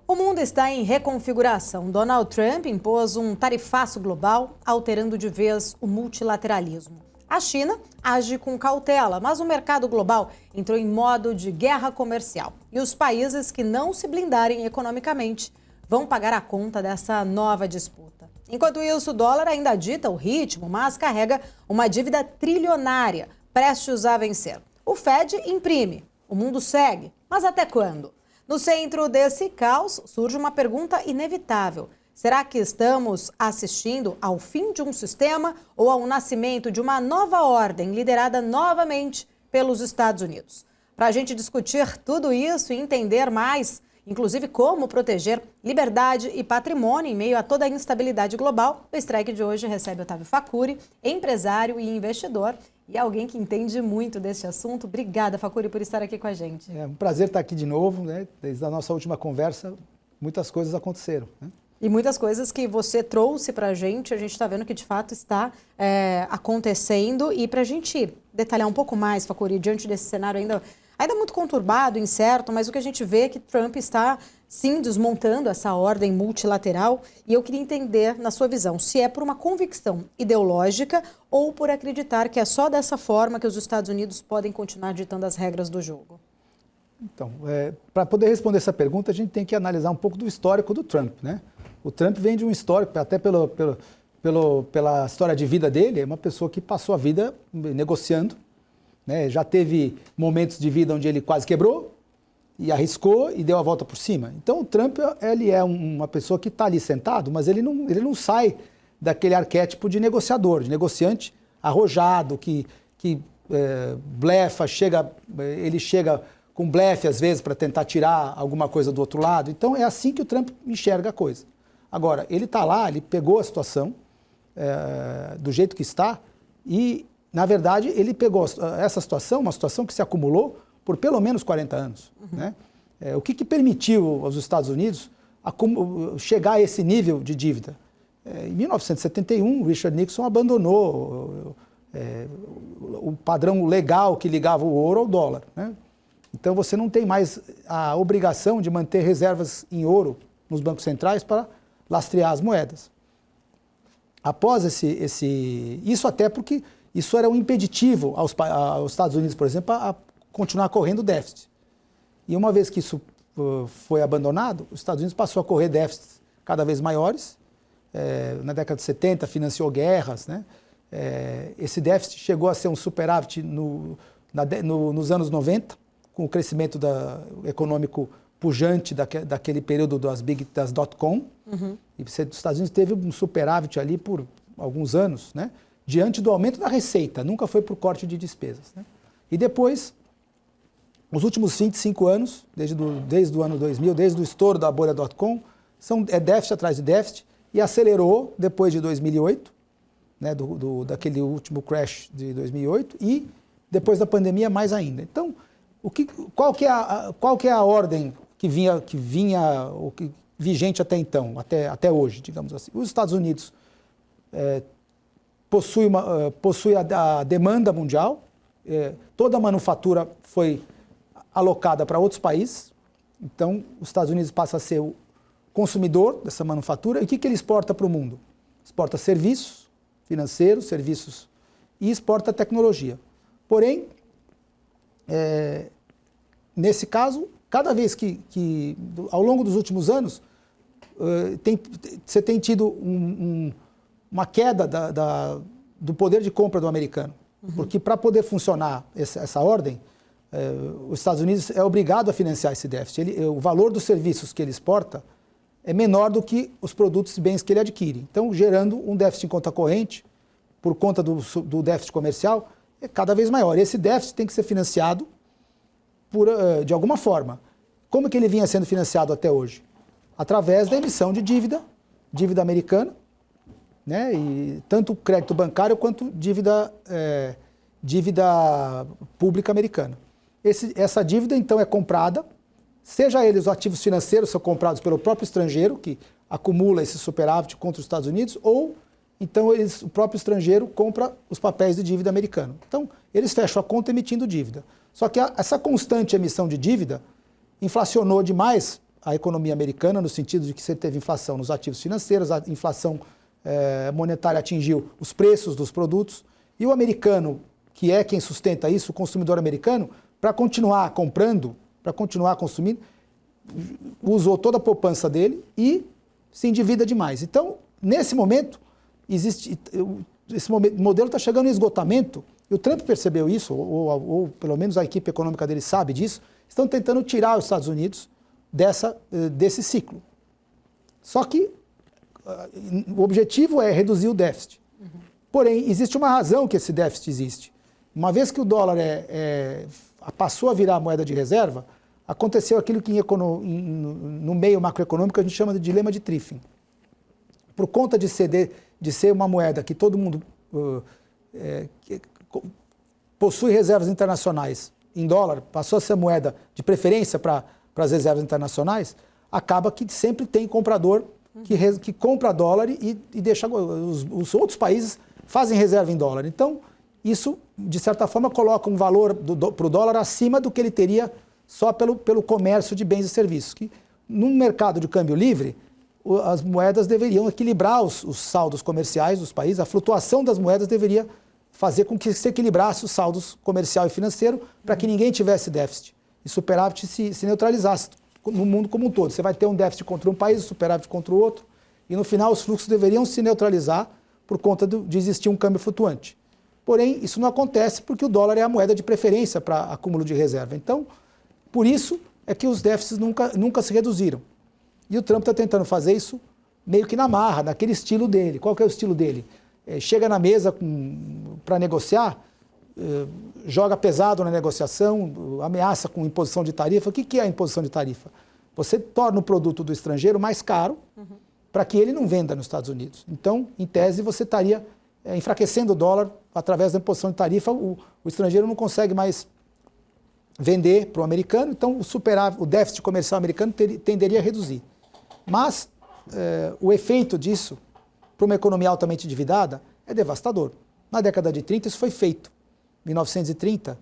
O mundo está em reconfiguração. Donald Trump impôs um tarifaço global, alterando de vez o multilateralismo. A China age com cautela, mas o mercado global entrou em modo de guerra comercial. E os países que não se blindarem economicamente vão pagar a conta dessa nova disputa. Enquanto isso, o dólar ainda dita o ritmo, mas carrega uma dívida trilionária, prestes a vencer. O Fed imprime, o mundo segue, mas até quando? No centro desse caos surge uma pergunta inevitável. Será que estamos assistindo ao fim de um sistema ou ao nascimento de uma nova ordem liderada novamente pelos Estados Unidos? Para a gente discutir tudo isso e entender mais, inclusive como proteger liberdade e patrimônio em meio a toda a instabilidade global, o Strike de hoje recebe Otávio Facuri, empresário e investidor, e alguém que entende muito deste assunto. Obrigada, Facuri, por estar aqui com a gente. É um prazer estar aqui de novo, né? Desde a nossa última conversa, muitas coisas aconteceram, né? E muitas coisas que você trouxe para a gente está vendo que de fato está acontecendo. E para a gente detalhar um pouco mais, Facuri, diante desse cenário ainda muito conturbado, incerto, mas o que a gente vê é que Trump está, sim, desmontando essa ordem multilateral. E eu queria entender, na sua visão, se é por uma convicção ideológica ou por acreditar que é só dessa forma que os Estados Unidos podem continuar ditando as regras do jogo. Então, para poder responder essa pergunta, a gente tem que analisar um pouco do histórico do Trump, né? O Trump vem de um histórico, até pela história de vida dele, é uma pessoa que passou a vida negociando, né? Já teve momentos de vida onde ele quase quebrou e arriscou e deu a volta por cima. Então o Trump, ele é uma pessoa que está ali sentado, mas ele não sai daquele arquétipo de negociador, de negociante arrojado, que blefa, ele chega com blefe às vezes para tentar tirar alguma coisa do outro lado. Então é assim que o Trump enxerga a coisa. Agora, ele está lá, ele pegou a situação do jeito que está e, na verdade, ele pegou essa situação, uma situação que se acumulou por pelo menos 40 anos. Uhum. Né? O que permitiu aos Estados Unidos chegar a esse nível de dívida? Em 1971, Richard Nixon abandonou o padrão legal que ligava o ouro ao dólar. Né? Então, você não tem mais a obrigação de manter reservas em ouro nos bancos centrais para lastrear as moedas. Após isso até porque isso era um impeditivo aos Estados Unidos, por exemplo, a continuar correndo déficit. E uma vez que isso foi abandonado, os Estados Unidos passou a correr déficits cada vez maiores. Na década de 70 financiou guerras, né? Esse déficit chegou a ser um superávit nos anos 90, com o crescimento econômico pujante daquele período das dot-com. Uhum. E os Estados Unidos teve um superávit ali por alguns anos, né? Diante do aumento da receita, nunca foi por corte de despesas. Né? E depois, os últimos 25 anos, desde o ano 2000, desde o estouro da bolha dot-com, é déficit atrás de déficit, e acelerou depois de 2008, né, daquele último crash de 2008, e depois da pandemia mais ainda. Então, qual que é a ordem que vinha vigente até então, até hoje, digamos assim? Os Estados Unidos possui a demanda mundial, toda a manufatura foi alocada para outros países, então os Estados Unidos passa a ser o consumidor dessa manufatura. E o que ele exporta para o mundo? Exporta serviços financeiros, serviços e exporta tecnologia. Porém, nesse caso, cada vez que ao longo dos últimos anos, você tem tido uma queda do poder de compra do americano. Uhum. Porque para poder funcionar essa ordem, os Estados Unidos é obrigado a financiar esse déficit. O valor dos serviços que ele exporta é menor do que os produtos e bens que ele adquire. Então, gerando um déficit em conta corrente, por conta do déficit comercial, é cada vez maior. Esse déficit tem que ser financiado de alguma forma. Como que ele vinha sendo financiado até hoje? Através da emissão de dívida americana, né? E tanto crédito bancário quanto dívida pública americana. Essa dívida, então, é comprada, seja eles os ativos financeiros são comprados pelo próprio estrangeiro, que acumula esse superávit contra os Estados Unidos, ou então o próprio estrangeiro compra os papéis de dívida americano. Então, eles fecham a conta emitindo dívida. Só que essa constante emissão de dívida inflacionou demais a economia americana, no sentido de que você teve inflação nos ativos financeiros, a inflação monetária atingiu os preços dos produtos, e o americano, que é quem sustenta isso, o consumidor americano, para continuar comprando, para continuar consumindo, usou toda a poupança dele e se endivida demais. Então, nesse momento, esse modelo está chegando em esgotamento, e o Trump percebeu isso, ou pelo menos a equipe econômica dele sabe disso, estão tentando tirar os Estados Unidos desse ciclo. Só que o objetivo é reduzir o déficit. Porém, existe uma razão que esse déficit existe. Uma vez que o dólar passou a virar moeda de reserva, aconteceu aquilo que no meio macroeconômico a gente chama de dilema de Triffin. Por conta de ser uma moeda que todo mundo possui reservas internacionais em dólar, passou a ser moeda de preferência para as reservas internacionais, acaba que sempre tem comprador que compra dólar e deixa os outros países fazem reserva em dólar. Então, isso, de certa forma, coloca um valor para o dólar acima do que ele teria só pelo comércio de bens e serviços. Que, num mercado de câmbio livre, as moedas deveriam equilibrar os saldos comerciais dos países, a flutuação das moedas deveria fazer com que se equilibrasse os saldos comercial e financeiro para que ninguém tivesse déficit. E superávit se neutralizasse no mundo como um todo. Você vai ter um déficit contra um país, um superávit contra o outro, e no final os fluxos deveriam se neutralizar por conta de existir um câmbio flutuante. Porém, isso não acontece porque o dólar é a moeda de preferência para acúmulo de reserva. Então, por isso é que os déficits nunca se reduziram. E o Trump está tentando fazer isso meio que na marra, naquele estilo dele. Qual que é o estilo dele? Chega na mesa para negociar, joga pesado na negociação, ameaça com imposição de tarifa. O que é a imposição de tarifa? Você torna o produto do estrangeiro mais caro para que ele não venda nos Estados Unidos. Então, em tese, você estaria enfraquecendo o dólar através da imposição de tarifa. O estrangeiro não consegue mais vender para o americano, então o déficit comercial americano tenderia a reduzir. Mas o efeito disso para uma economia altamente endividada é devastador. Na década de 30 isso foi feito. Em 1930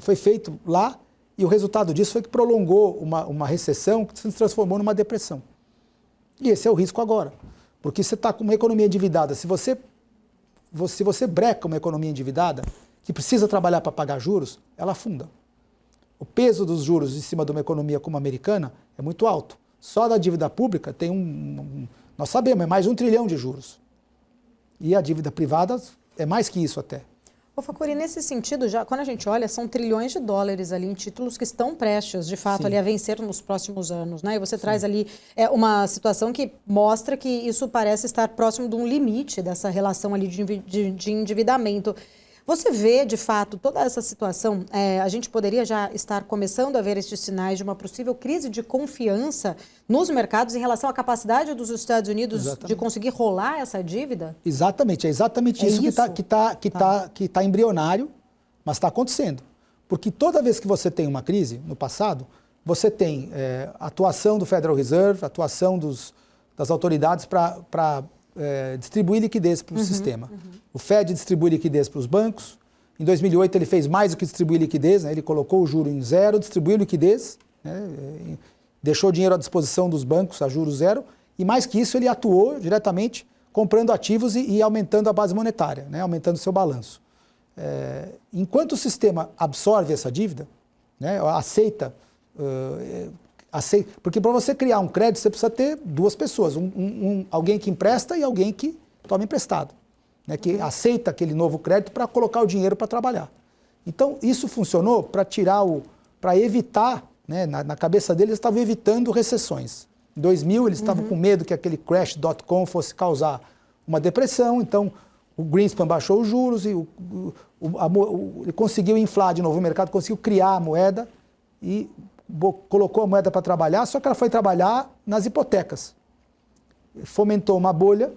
foi feito lá, e o resultado disso foi que prolongou uma recessão que se transformou numa depressão. E esse é o risco agora. Porque você está com uma economia endividada. Se você breca uma economia endividada, que precisa trabalhar para pagar juros, ela afunda. O peso dos juros em cima de uma economia como a americana é muito alto. Só da dívida pública tem nós sabemos, é mais de 1 trilhão de juros. E a dívida privada é mais que isso até. Ô Facuri, nesse sentido, já quando a gente olha, são trilhões de dólares ali em títulos que estão prestes, de fato, ali a vencer nos próximos anos, né? E você traz ali uma situação que mostra que isso parece estar próximo de um limite dessa relação ali de endividamento. Você vê, de fato, toda essa situação, a gente poderia já estar começando a ver estes sinais de uma possível crise de confiança nos mercados em relação à capacidade dos Estados Unidos de conseguir rolar essa dívida? Exatamente, é exatamente isso que está embrionário, mas está acontecendo. Porque toda vez que você tem uma crise, no passado, você tem atuação do Federal Reserve, atuação das autoridades para distribuir liquidez para o sistema. O Fed distribui liquidez para os bancos. Em 2008 ele fez mais do que distribuir liquidez, né? Ele colocou o juro em zero, distribuiu liquidez, né? Deixou o dinheiro à disposição dos bancos a juros zero, e mais que isso ele atuou diretamente comprando ativos e aumentando a base monetária, né? Aumentando o seu balanço. Enquanto o sistema absorve essa dívida, né? aceita, porque para você criar um crédito você precisa ter duas pessoas, alguém que empresta e alguém que toma emprestado, né, que aceita aquele novo crédito para colocar o dinheiro para trabalhar. Então isso funcionou para evitar, né, na cabeça deles eles estavam evitando recessões. Em 2000 eles estavam com medo que aquele crash.com fosse causar uma depressão, então o Greenspan baixou os juros e ele conseguiu inflar de novo o mercado, conseguiu criar a moeda e colocou a moeda para trabalhar, só que ela foi trabalhar nas hipotecas. Fomentou uma bolha,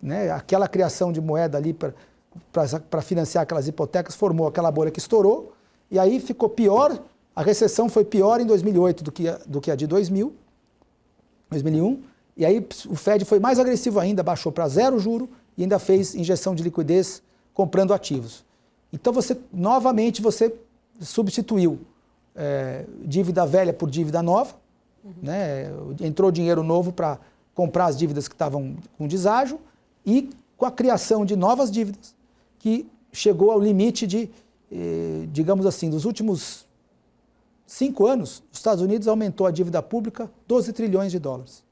né? Aquela criação de moeda ali para financiar aquelas hipotecas, formou aquela bolha que estourou, e aí ficou pior, a recessão foi pior em 2008 do que a de 2001, e aí o Fed foi mais agressivo ainda, baixou para zero juro e ainda fez injeção de liquidez comprando ativos. Então novamente você substituiu dívida velha por dívida nova, né? Entrou dinheiro novo para comprar as dívidas que estavam com deságio e com a criação de novas dívidas, que chegou ao limite de, digamos assim, dos últimos 5 anos, os Estados Unidos aumentou a dívida pública 12 trilhões de dólares.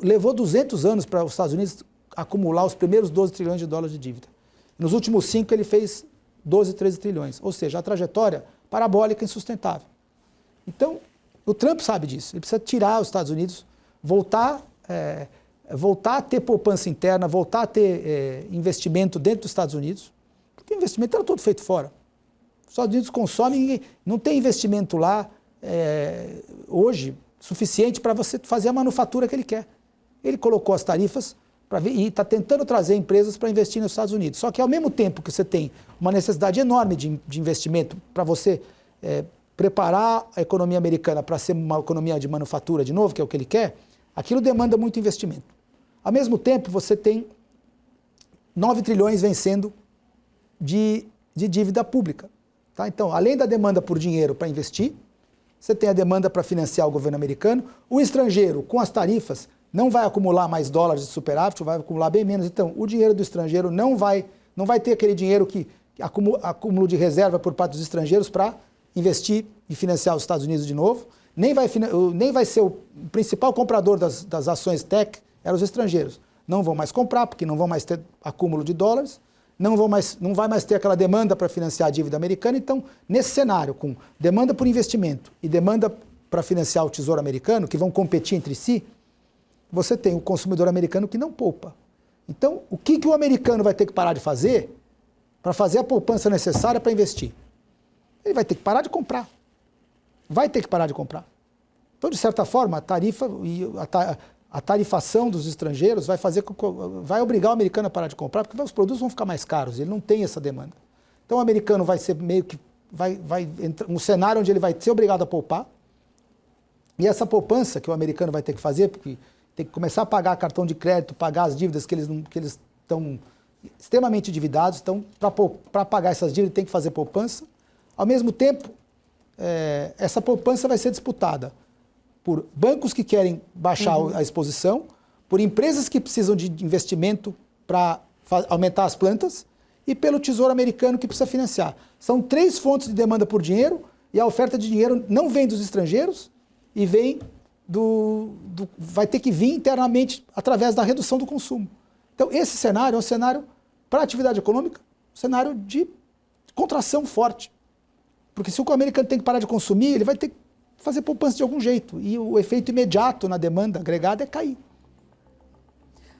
Levou 200 anos para os Estados Unidos acumular os primeiros 12 trilhões de dólares de dívida. Nos últimos 5 ele fez 12, 13 trilhões, ou seja, a trajetória parabólica insustentável. Então, o Trump sabe disso, ele precisa tirar os Estados Unidos, voltar a ter poupança interna, voltar a ter investimento dentro dos Estados Unidos, porque o investimento era todo feito fora. Os Estados Unidos consomem, não tem investimento lá hoje suficiente para você fazer a manufatura que ele quer. Ele colocou as tarifas e está tentando trazer empresas para investir nos Estados Unidos. Só que ao mesmo tempo que você tem uma necessidade enorme de investimento para você preparar a economia americana para ser uma economia de manufatura de novo, que é o que ele quer, aquilo demanda muito investimento. Ao mesmo tempo, você tem 9 trilhões vencendo de dívida pública. Tá? Então, além da demanda por dinheiro para investir, você tem a demanda para financiar o governo americano. O estrangeiro, com as tarifas, não vai acumular mais dólares de superávit, vai acumular bem menos. Então, o dinheiro do estrangeiro não vai ter aquele dinheiro que acúmulo de reserva por parte dos estrangeiros para investir e financiar os Estados Unidos de novo. Nem vai ser o principal comprador das ações tech, eram os estrangeiros. Não vão mais comprar, porque não vão mais ter acúmulo de dólares, não vai mais ter aquela demanda para financiar a dívida americana. Então, nesse cenário, com demanda por investimento e demanda para financiar o Tesouro americano, que vão competir entre si, você tem o consumidor americano que não poupa. Então, o que o americano vai ter que parar de fazer para fazer a poupança necessária para investir? Ele vai ter que parar de comprar. Vai ter que parar de comprar. Então, de certa forma, a tarifa e a tarifação dos estrangeiros vai obrigar o americano a parar de comprar, porque os produtos vão ficar mais caros, ele não tem essa demanda. Então, o americano vai ser meio que vai entrar um cenário onde ele vai ser obrigado a poupar, e essa poupança que o americano vai ter que fazer, porque tem que começar a pagar cartão de crédito, pagar as dívidas que eles estão extremamente endividados, então, para pagar essas dívidas, tem que fazer poupança. Ao mesmo tempo, essa poupança vai ser disputada por bancos que querem baixar a exposição, por empresas que precisam de investimento para aumentar as plantas e pelo Tesouro americano que precisa financiar. São 3 fontes de demanda por dinheiro e a oferta de dinheiro não vem dos estrangeiros e vem vai ter que vir internamente através da redução do consumo. Então, esse cenário é um cenário para a atividade econômica, um cenário de contração forte. Porque se o americano tem que parar de consumir, ele vai ter que fazer poupança de algum jeito. E o efeito imediato na demanda agregada é cair.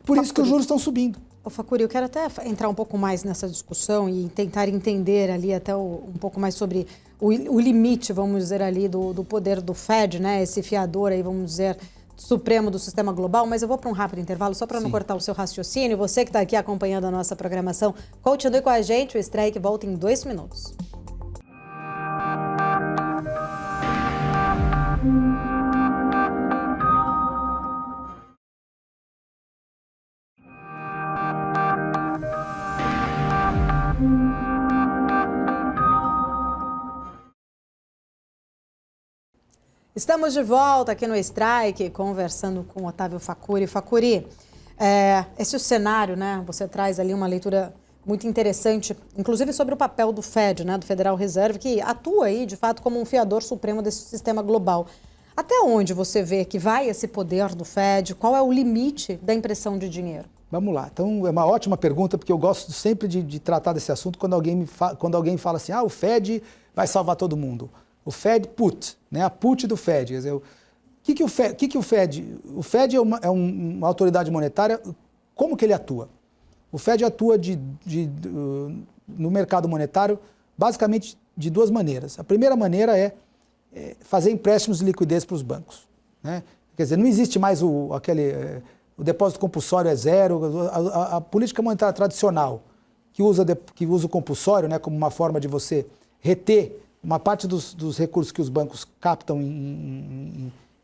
Por isso que os juros estão subindo. Ô Facuri, eu quero até entrar um pouco mais nessa discussão e tentar entender ali até um pouco mais sobre o limite, vamos dizer ali, do poder do Fed, né? Esse fiador aí, vamos dizer, supremo do sistema global. Mas eu vou para um rápido intervalo, só para não cortar o seu raciocínio. Você que está aqui acompanhando a nossa programação, continue com a gente. O Strike volta em 2 minutos. Estamos de volta aqui no Strike, conversando com Otávio Facuri. Facuri, esse é o cenário, né? Você traz ali uma leitura muito interessante, inclusive sobre o papel do Fed, né? Do Federal Reserve, que atua aí, de fato, como um fiador supremo desse sistema global. Até onde você vê que vai esse poder do Fed? Qual é o limite da impressão de dinheiro? Vamos lá. Então, é uma ótima pergunta, porque eu gosto sempre de tratar desse assunto quando alguém fala assim, o Fed vai salvar todo mundo. O Fed put, né? A put do Fed. Quer dizer, o que o Fed... O Fed é uma autoridade monetária, como que ele atua? O Fed atua no mercado monetário basicamente de 2 maneiras. A primeira maneira é fazer empréstimos de liquidez para os bancos, né? Quer dizer, não existe mais o depósito compulsório é zero, a política monetária tradicional que usa o compulsório, né, como uma forma de você reter uma parte dos recursos que os bancos captam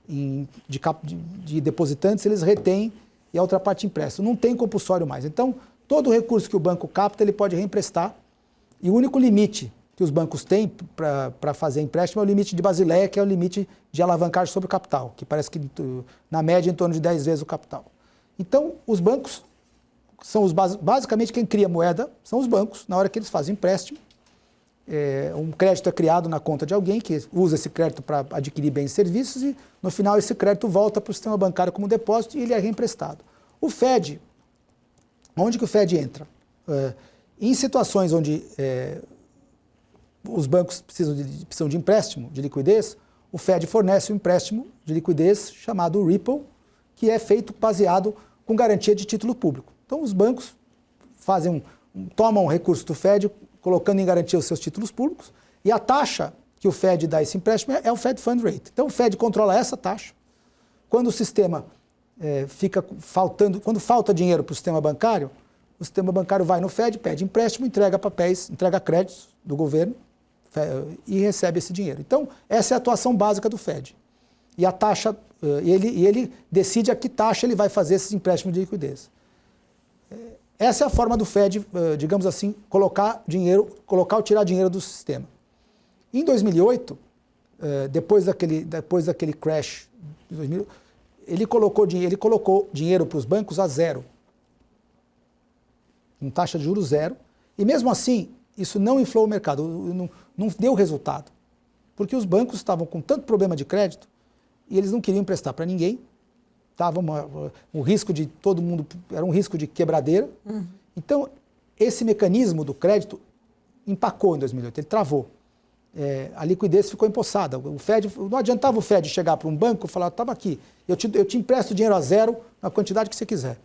de depositantes, eles retêm e a outra parte empresta. Não tem compulsório mais. Então, todo o recurso que o banco capta, ele pode reemprestar e o único limite que os bancos têm para fazer empréstimo é o limite de Basileia, que é o limite de alavancagem sobre o capital, que parece que na média em torno de 10 vezes o capital. Então, os bancos são basicamente quem cria moeda são os bancos, na hora que eles fazem empréstimo. Um crédito é criado na conta de alguém que usa esse crédito para adquirir bens e serviços e, no final, esse crédito volta para o sistema bancário como depósito e ele é reemprestado. O Fed, onde que o Fed entra? Em situações onde os bancos precisam de empréstimo, de liquidez, o Fed fornece um empréstimo de liquidez chamado Ripple, que é feito baseado com garantia de título público. Então, os bancos tomam um recurso do Fed, colocando em garantia os seus títulos públicos, e a taxa que o Fed dá esse empréstimo é o Fed Fund Rate. Então, o Fed controla essa taxa. Quando o sistema quando falta dinheiro para o sistema bancário vai no Fed, pede empréstimo, entrega papéis, entrega créditos do governo e recebe esse dinheiro. Então, essa é a atuação básica do Fed. E a taxa, ele decide a que taxa ele vai fazer esses empréstimos de liquidez. Essa é a forma do Fed, digamos assim, colocar ou tirar dinheiro do sistema. Em 2008, depois daquele crash de 2000, ele colocou dinheiro para os bancos a zero, em taxa de juros zero, e mesmo assim, isso não inflou o mercado, não deu resultado, porque os bancos estavam com tanto problema de crédito e eles não queriam emprestar para ninguém, estava um risco de todo mundo, era um risco de quebradeira. Então, esse mecanismo do crédito empacou em 2008, ele travou. A liquidez ficou empossada. Não adiantava o Fed chegar para um banco e falar, estava aqui, eu te empresto dinheiro a zero na quantidade que você quiser.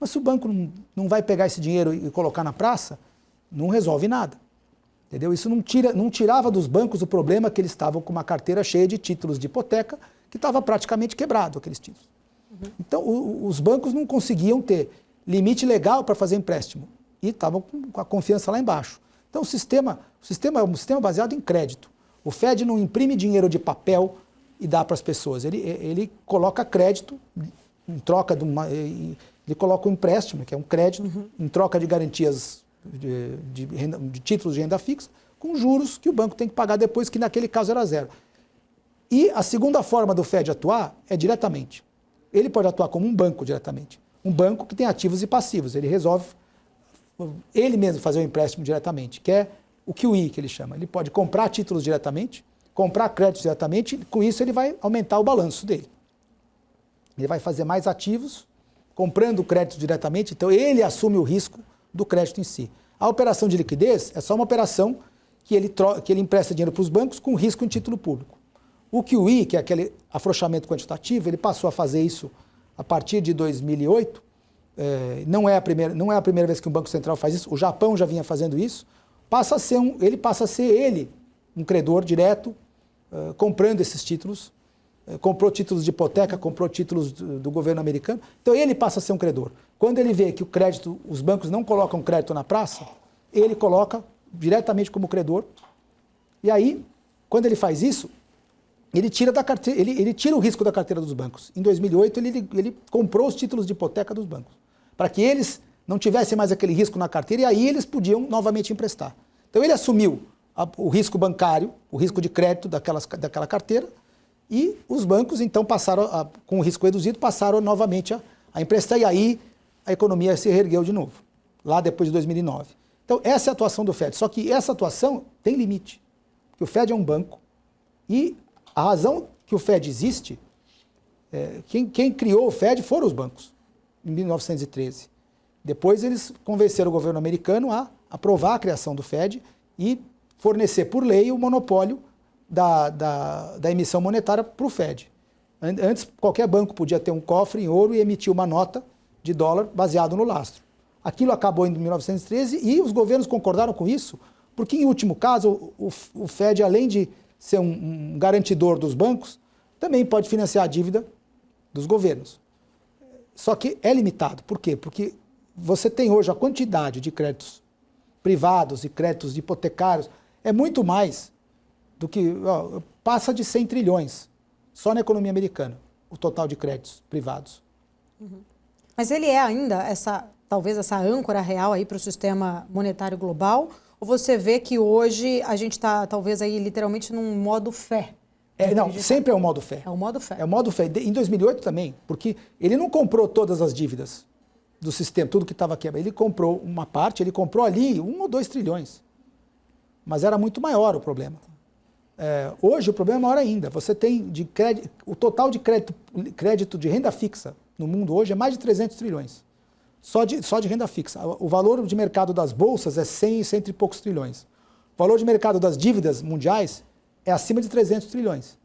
Mas se o banco não vai pegar esse dinheiro e colocar na praça, não resolve nada. Entendeu? Isso não tirava dos bancos o problema que eles estavam com uma carteira cheia de títulos de hipoteca que estava praticamente quebrado, aqueles títulos. Então, os bancos não conseguiam ter limite legal para fazer empréstimo e estavam com a confiança lá embaixo. Então, o sistema é um sistema baseado em crédito. O Fed não imprime dinheiro de papel e dá para as pessoas. Ele coloca crédito em troca ele coloca um empréstimo, que é um crédito, em troca de garantias de títulos de renda fixa, com juros que o banco tem que pagar depois, que naquele caso era zero. E a segunda forma do Fed atuar é diretamente. Ele pode atuar como um banco diretamente. Um banco que tem ativos e passivos. Ele resolve, ele mesmo fazer o empréstimo diretamente, que é o QE, que ele chama. Ele pode comprar títulos diretamente, comprar créditos diretamente, e com isso ele vai aumentar o balanço dele. Ele vai fazer mais ativos, comprando crédito diretamente, então ele assume o risco do crédito em si. A operação de liquidez é só uma operação que ele empresta dinheiro para os bancos com risco em título público. O QE, que é aquele afrouxamento quantitativo, ele passou a fazer isso a partir de 2008. Não é a primeira vez que um Banco Central faz isso. O Japão já vinha fazendo isso. Ele passa a ser um credor direto, comprando esses títulos. Comprou títulos de hipoteca, comprou títulos do governo americano. Então ele passa a ser um credor. Quando ele vê que os bancos não colocam crédito na praça, ele coloca diretamente como credor. E aí, quando ele faz isso, ele tira o risco da carteira dos bancos. Em 2008, ele comprou os títulos de hipoteca dos bancos, para que eles não tivessem mais aquele risco na carteira e aí eles podiam novamente emprestar. Então ele assumiu o risco bancário, o risco de crédito daquela carteira, e os bancos, então, com o risco reduzido, passaram novamente a emprestar, e aí a economia se reergueu de novo, lá depois de 2009. Então, essa é a atuação do Fed. Só que essa atuação tem limite, porque o Fed é um banco, e a razão que o Fed existe, quem criou o Fed foram os bancos, em 1913. Depois eles convenceram o governo americano a aprovar a criação do Fed e fornecer por lei o monopólio da emissão monetária para o Fed. Antes, qualquer banco podia ter um cofre em ouro e emitir uma nota de dólar baseado no lastro. Aquilo acabou em 1913 e os governos concordaram com isso, porque, em último caso, o Fed, além de ser um garantidor dos bancos, também pode financiar a dívida dos governos. Só que é limitado. Por quê? Porque você tem hoje a quantidade de créditos privados e créditos hipotecários, é muito mais do que, passa de 100 trilhões, só na economia americana, o total de créditos privados. Mas ele é ainda, talvez essa âncora real aí para o sistema monetário global? Ou você vê que hoje a gente está talvez aí literalmente num modo fé? Não, sempre é o modo fé. É o modo fé. É o modo fé. Em 2008 também, porque ele não comprou todas as dívidas do sistema, tudo que estava quebrado. Ele comprou uma parte, ele comprou ali 1 ou 2 trilhões. Mas era muito maior o problema. Hoje o problema é maior ainda. Você tem o total de crédito de renda fixa no mundo hoje é mais de 300 trilhões. Só de renda fixa. O valor de mercado das bolsas é 100 e poucos trilhões. O valor de mercado das dívidas mundiais é acima de 300 trilhões.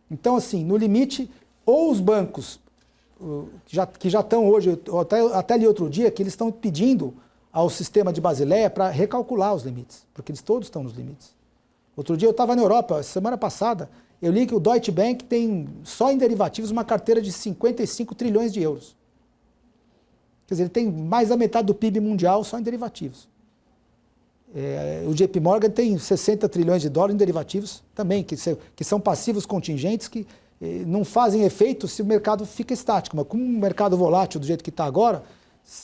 Então, assim, no limite, ou os bancos, que já estão hoje, até ali outro dia, que eles estão pedindo ao sistema de Basileia para recalcular os limites, porque eles todos estão nos limites. Outro dia eu estava na Europa, semana passada, eu li que o Deutsche Bank tem só em derivativos uma carteira de 55 trilhões de euros. Quer dizer, ele tem mais da metade do PIB mundial só em derivativos. O JP Morgan tem 60 trilhões de dólares em derivativos também, que são passivos contingentes que não fazem efeito se o mercado fica estático. Mas como o mercado volátil do jeito que está agora,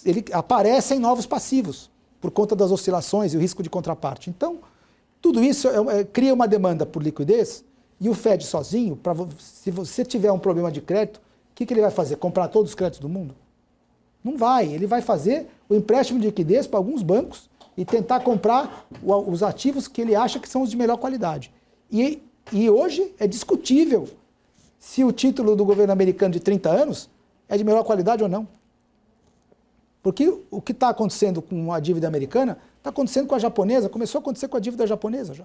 ele aparecem novos passivos por conta das oscilações e o risco de contraparte. Então, tudo isso cria uma demanda por liquidez e o Fed sozinho, se você tiver um problema de crédito, o que ele vai fazer? Comprar todos os créditos do mundo? Não vai. Ele vai fazer o empréstimo de liquidez para alguns bancos e tentar comprar os ativos que ele acha que são os de melhor qualidade. E hoje é discutível se o título do governo americano de 30 anos é de melhor qualidade ou não. Porque o que está acontecendo com a dívida americana está acontecendo com a japonesa, começou a acontecer com a dívida japonesa já.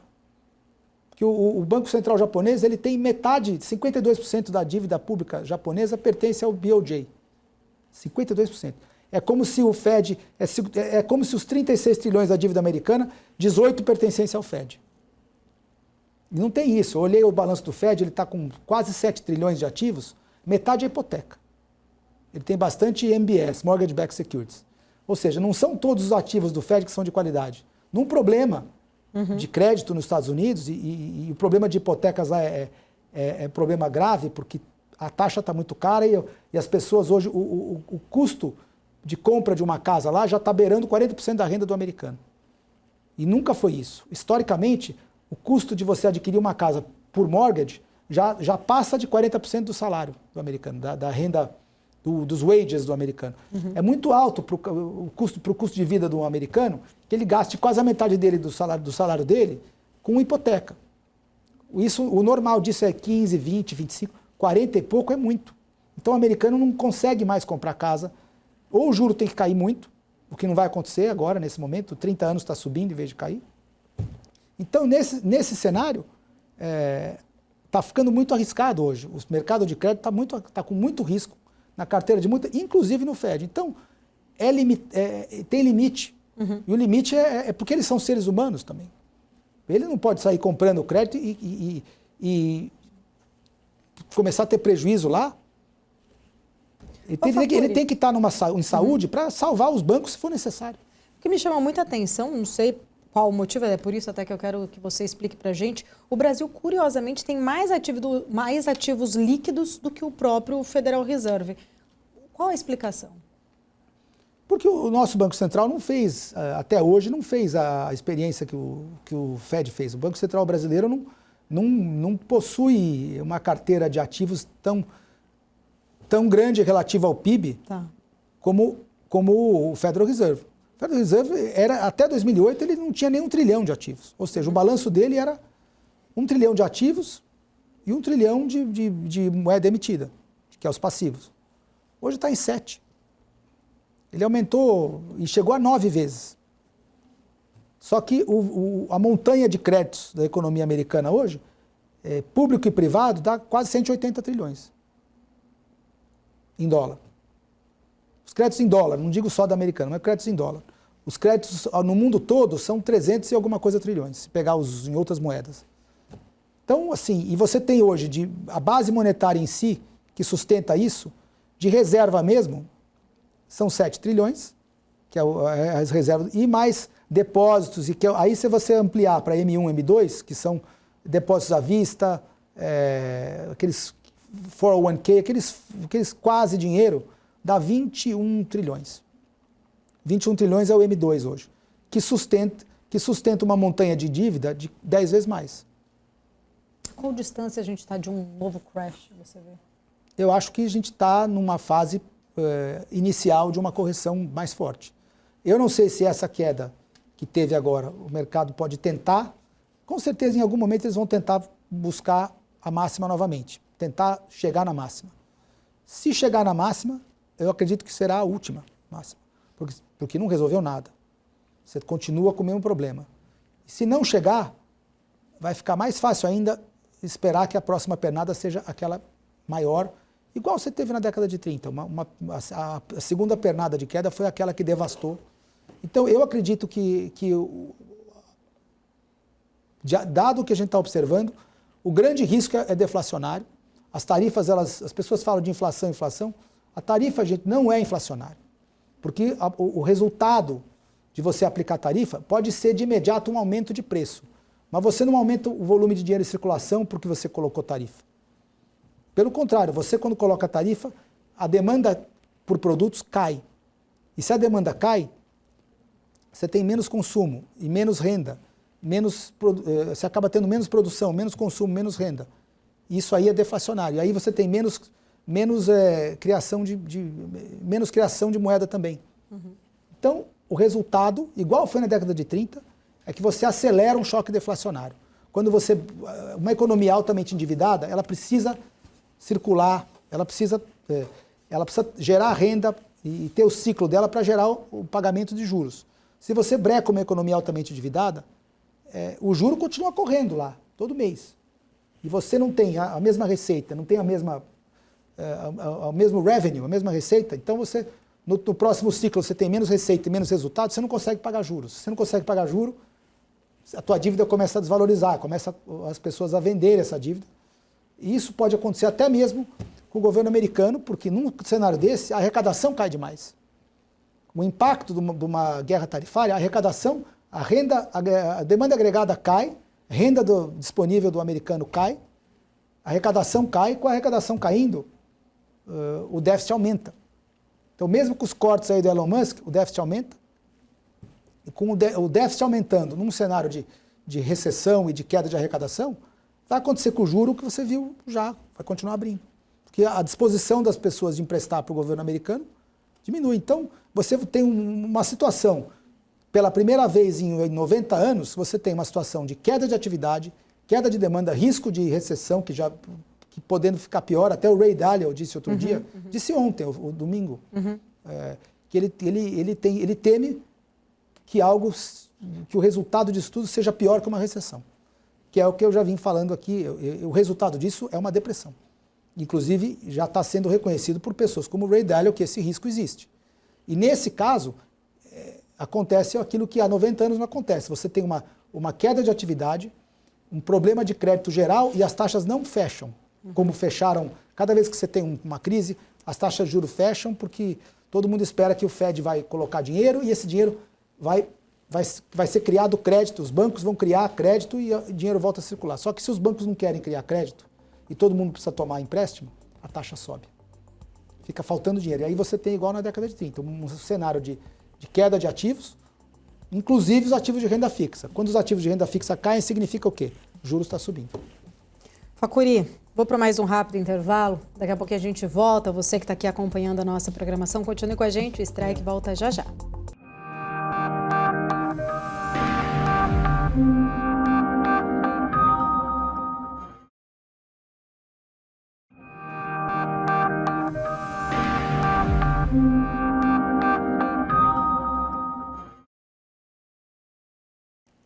Que o Banco Central japonês ele tem metade, 52% da dívida pública japonesa pertence ao BOJ. 52%. É como se o Fed, é como se os 36 trilhões da dívida americana, 18 pertencessem ao Fed. E não tem isso. Eu olhei o balanço do Fed, ele está com quase 7 trilhões de ativos, metade é hipoteca. Ele tem bastante MBS, Mortgage Backed Securities. Ou seja, não são todos os ativos do Fed que são de qualidade. Num problema de crédito nos Estados Unidos, e o problema de hipotecas lá é problema grave, porque a taxa está muito cara e as pessoas hoje, o custo de compra de uma casa lá já está beirando 40% da renda do americano. E nunca foi isso. Historicamente, o custo de você adquirir uma casa por mortgage já passa de 40% do salário do americano, da renda, dos wages do americano. É muito alto para o custo de vida do americano, que ele gaste quase a metade dele do salário dele com hipoteca. O normal disso é 15, 20, 25, 40 e pouco é muito. Então o americano não consegue mais comprar casa, ou o juro tem que cair muito, o que não vai acontecer agora, nesse momento, 30 anos está subindo em vez de cair. Então, nesse cenário, está ficando muito arriscado hoje. O mercado de crédito está com muito risco na carteira de muita, inclusive no Fed. Então, tem limite. E o limite é porque eles são seres humanos também. Ele não pode sair comprando crédito e começar a ter prejuízo lá. Ele tem que estar em saúde para salvar os bancos se for necessário. O que me chama muita atenção, não sei qual o motivo, é por isso até que eu quero que você explique para a gente, o Brasil, curiosamente, tem mais ativos líquidos do que o próprio Federal Reserve. Qual a explicação? Porque o nosso Banco Central não fez, até hoje, não fez a experiência que o Fed fez. O Banco Central brasileiro não possui uma carteira de ativos tão grande relativa ao PIB como o Federal Reserve. O Federal Reserve, até 2008, ele não tinha nem 1 trilhão de ativos. Ou seja, o balanço dele era 1 trilhão de ativos e 1 trilhão de moeda emitida, que é os passivos. Hoje está em 7. Ele aumentou e chegou a 9 vezes. Só que a montanha de créditos da economia americana hoje, público e privado, dá quase 180 trilhões em dólar. Os créditos em dólar, não digo só da americana, mas créditos em dólar. Os créditos no mundo todo são 300 e alguma coisa trilhões, se pegar em outras moedas. Então, assim, e você tem hoje a base monetária em si, que sustenta isso, de reserva mesmo, são 7 trilhões, que é as reservas, e mais depósitos, aí se você ampliar para M1, M2, que são depósitos à vista, aqueles 401k, aqueles quase dinheiro, dá 21 trilhões. 21 trilhões é o M2 hoje, que sustenta uma montanha de dívida de 10 vezes mais. Qual distância a gente está de um novo crash, você vê? Eu acho que a gente está numa fase inicial de uma correção mais forte. Eu não sei se essa queda que teve agora, o mercado pode tentar, com certeza em algum momento eles vão tentar buscar a máxima novamente, tentar chegar na máxima. Se chegar na máxima, eu acredito que será a última máxima, porque não resolveu nada. Você continua com o mesmo problema. E se não chegar, vai ficar mais fácil ainda esperar que a próxima pernada seja aquela maior, igual você teve na década de 30. A segunda pernada de queda foi aquela que devastou. Então, eu acredito que dado o que a gente está observando, o grande risco é deflacionário. As tarifas, as pessoas falam de inflação. A tarifa, gente, não é inflacionária. Porque o resultado de você aplicar tarifa pode ser de imediato um aumento de preço. Mas você não aumenta o volume de dinheiro em circulação porque você colocou tarifa. Pelo contrário, você quando coloca tarifa, a demanda por produtos cai. E se a demanda cai, você tem menos consumo e menos renda. Você acaba tendo menos produção, menos consumo, menos renda. Isso aí é deflacionário. E aí você tem menos criação de moeda também. Uhum. Então, o resultado, igual foi na década de 30, é que você acelera um choque deflacionário. Quando uma economia altamente endividada, ela precisa circular, ela precisa gerar renda e ter o ciclo dela para gerar o pagamento de juros. Se você breca uma economia altamente endividada, o juro continua correndo lá, todo mês. E você não tem a mesma receita, não tem o mesmo revenue, a mesma receita, então você, no próximo ciclo, você tem menos receita e menos resultado, você não consegue pagar juros. Se você não consegue pagar juros, a tua dívida começa a desvalorizar, começa as pessoas a vender essa dívida. E isso pode acontecer até mesmo com o governo americano, porque num cenário desse, a arrecadação cai demais. O impacto de uma guerra tarifária, a arrecadação, a demanda agregada cai, a renda disponível do americano cai, a arrecadação cai, com a arrecadação caindo, o déficit aumenta. Então, mesmo com os cortes aí do Elon Musk, o déficit aumenta. E com o déficit aumentando num cenário de recessão e de queda de arrecadação, vai acontecer com o juro que você viu já, vai continuar abrindo. Porque a disposição das pessoas de emprestar para o governo americano diminui. Então, você tem uma situação, pela primeira vez em 90 anos, você tem uma situação de queda de atividade, queda de demanda, risco de recessão, que podendo ficar pior, até o Ray Dalio disse outro dia, disse ontem, o domingo, que ele teme que o resultado disso tudo seja pior que uma recessão, que é o que eu já vim falando aqui. O resultado disso é uma depressão. Inclusive, já está sendo reconhecido por pessoas como o Ray Dalio que esse risco existe. E nesse caso, acontece aquilo que há 90 anos não acontece. Você tem uma queda de atividade, um problema de crédito geral e as taxas não fecham, como fecharam. Cada vez que você tem uma crise, as taxas de juros fecham porque todo mundo espera que o Fed vai colocar dinheiro e esse dinheiro vai ser criado crédito, os bancos vão criar crédito e o dinheiro volta a circular. Só que se os bancos não querem criar crédito e todo mundo precisa tomar empréstimo, a taxa sobe. Fica faltando dinheiro. E aí você tem, igual na década de 30, um cenário de queda de ativos, inclusive os ativos de renda fixa. Quando os ativos de renda fixa caem, significa o quê? O juros está subindo. Facuri, vou para mais um rápido intervalo. Daqui a pouco a gente volta. Você que está aqui acompanhando a nossa programação, continue com a gente. O Strike volta já já.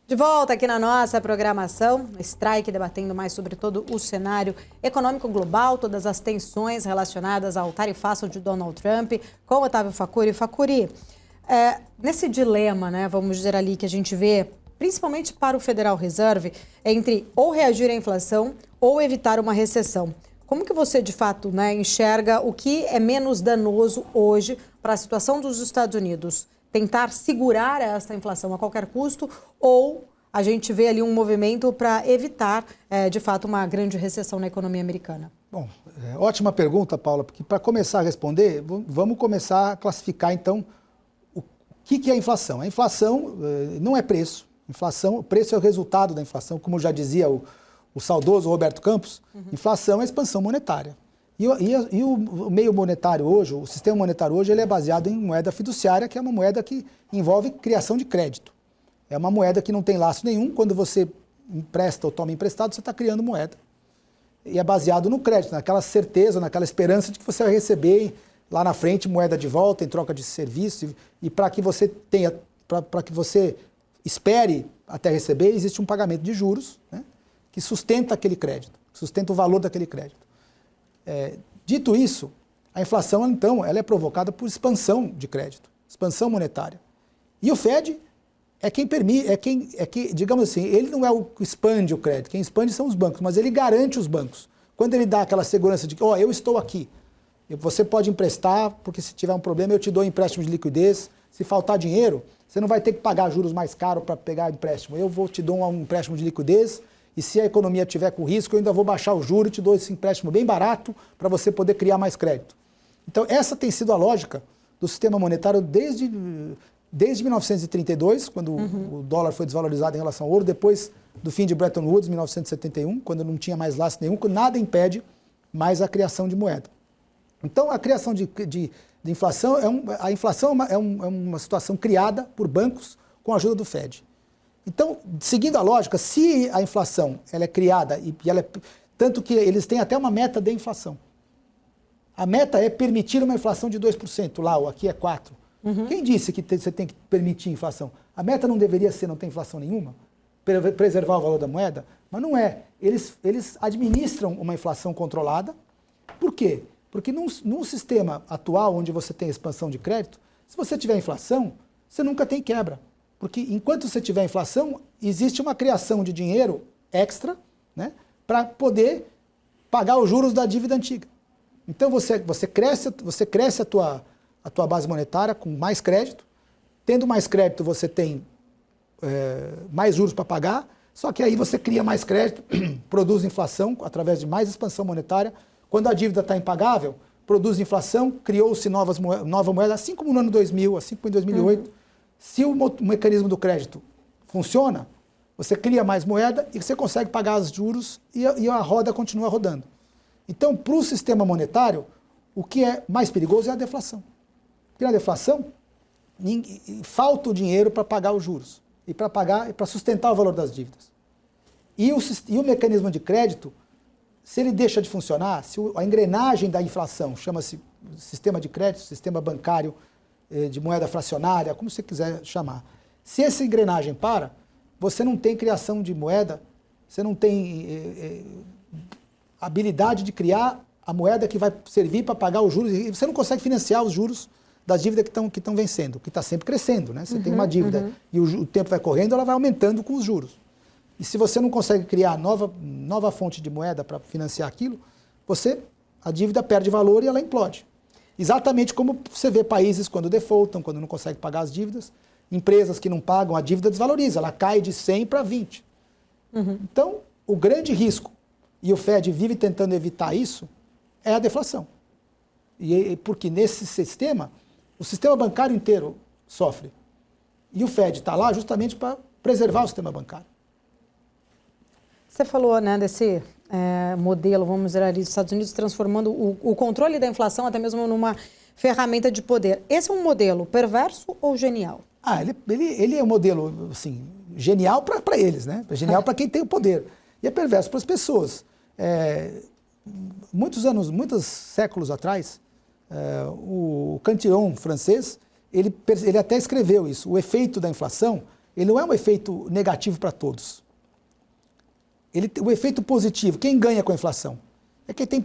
De volta aqui na nossa programação, Strike debatendo mais sobre todo o cenário econômico global, todas as tensões relacionadas ao tarifaço de Donald Trump, com o Otávio Facuri. Facuri, nesse dilema, né, vamos dizer ali, que a gente vê, principalmente para o Federal Reserve, entre ou reagir à inflação ou evitar uma recessão. Como que você, de fato, né, enxerga o que é menos danoso hoje para a situação dos Estados Unidos? Tentar segurar essa inflação a qualquer custo ou a gente vê ali um movimento para evitar, de fato, uma grande recessão na economia americana? Bom, ótima pergunta, Paula, porque para começar a responder, vamos começar a classificar, então, que é a inflação? A inflação não é preço. O preço é o resultado da inflação, como já dizia o saudoso Roberto Campos, inflação é expansão monetária. E o meio monetário hoje, o sistema monetário hoje, ele é baseado em moeda fiduciária, que é uma moeda que envolve criação de crédito. É uma moeda que não tem laço nenhum, quando você empresta ou toma emprestado, você está criando moeda. E é baseado no crédito, naquela certeza, naquela esperança de que você vai receber lá na frente moeda de volta em troca de serviço, e para que você tenha, para que você espere até receber, existe um pagamento de juros, né, que sustenta aquele crédito, sustenta o valor daquele crédito. Dito isso, a inflação, então, ela é provocada por expansão de crédito, expansão monetária. E o Fed é quem permite, digamos assim, ele não é o que expande o crédito, quem expande são os bancos, mas ele garante os bancos. Quando ele dá aquela segurança de que, eu estou aqui, você pode emprestar, porque se tiver um problema eu te dou um empréstimo de liquidez, se faltar dinheiro, você não vai ter que pagar juros mais caros para pegar empréstimo. Eu te dou um empréstimo de liquidez e se a economia tiver com risco, eu ainda vou baixar o juro e te dou esse empréstimo bem barato para você poder criar mais crédito. Então, essa tem sido a lógica do sistema monetário desde 1932, quando o dólar foi desvalorizado em relação ao ouro, depois do fim de Bretton Woods, 1971, quando não tinha mais laço nenhum, nada impede mais a criação de moeda. Então, a criação de inflação, a inflação é uma situação criada por bancos com a ajuda do Fed. Então, seguindo a lógica, se a inflação ela é criada, tanto que eles têm até uma meta de inflação. A meta é permitir uma inflação de 2%, lá, ou aqui é 4%. Quem disse que você tem que permitir inflação? A meta não deveria ser não ter inflação nenhuma? Preservar o valor da moeda? Mas não é. Eles administram uma inflação controlada. Por quê? Porque num sistema atual, onde você tem expansão de crédito, se você tiver inflação, você nunca tem quebra. Porque enquanto você tiver inflação, existe uma criação de dinheiro extra, né, para poder pagar os juros da dívida antiga. Então você cresce a tua base monetária com mais crédito. Tendo mais crédito, você tem mais juros para pagar, só que aí você cria mais crédito, produz inflação através de mais expansão monetária. Quando a dívida está impagável, produz inflação, criou-se nova moeda, assim como no ano 2000, assim como em 2008. Se o mecanismo do crédito funciona, você cria mais moeda e você consegue pagar os juros e a roda continua rodando. Então, para o sistema monetário, o que é mais perigoso é a deflação. Porque na deflação, falta o dinheiro para pagar os juros e para sustentar o valor das dívidas. E o mecanismo de crédito, se ele deixa de funcionar, se a engrenagem da inflação, chama-se sistema de crédito, sistema bancário, de moeda fracionária, como você quiser chamar. Se essa engrenagem para, você não tem criação de moeda, você não tem habilidade de criar a moeda que vai servir para pagar os juros, e você não consegue financiar os juros das dívidas que estão vencendo, que está sempre crescendo, né? Você tem uma dívida e o tempo vai correndo, ela vai aumentando com os juros. E se você não consegue criar nova fonte de moeda para financiar aquilo, a dívida perde valor e ela implode. Exatamente como você vê países quando defaultam, quando não conseguem pagar as dívidas, empresas que não pagam, a dívida desvaloriza, ela cai de 100 para 20. Então, o grande risco, e o Fed vive tentando evitar isso, é a deflação. Porque nesse sistema, o sistema bancário inteiro sofre. E o Fed está lá justamente para preservar o sistema bancário. Você falou, né, desse modelo, vamos dizer ali, dos Estados Unidos transformando o controle da inflação até mesmo numa ferramenta de poder. Esse é um modelo perverso ou genial? Ele é um modelo assim, genial para eles, né? Genial para quem tem o poder. E é perverso para as pessoas. Muitos séculos atrás, o Cantillon francês, ele até escreveu isso. O efeito da inflação, ele não é um efeito negativo para todos. O efeito positivo, quem ganha com a inflação? É quem tem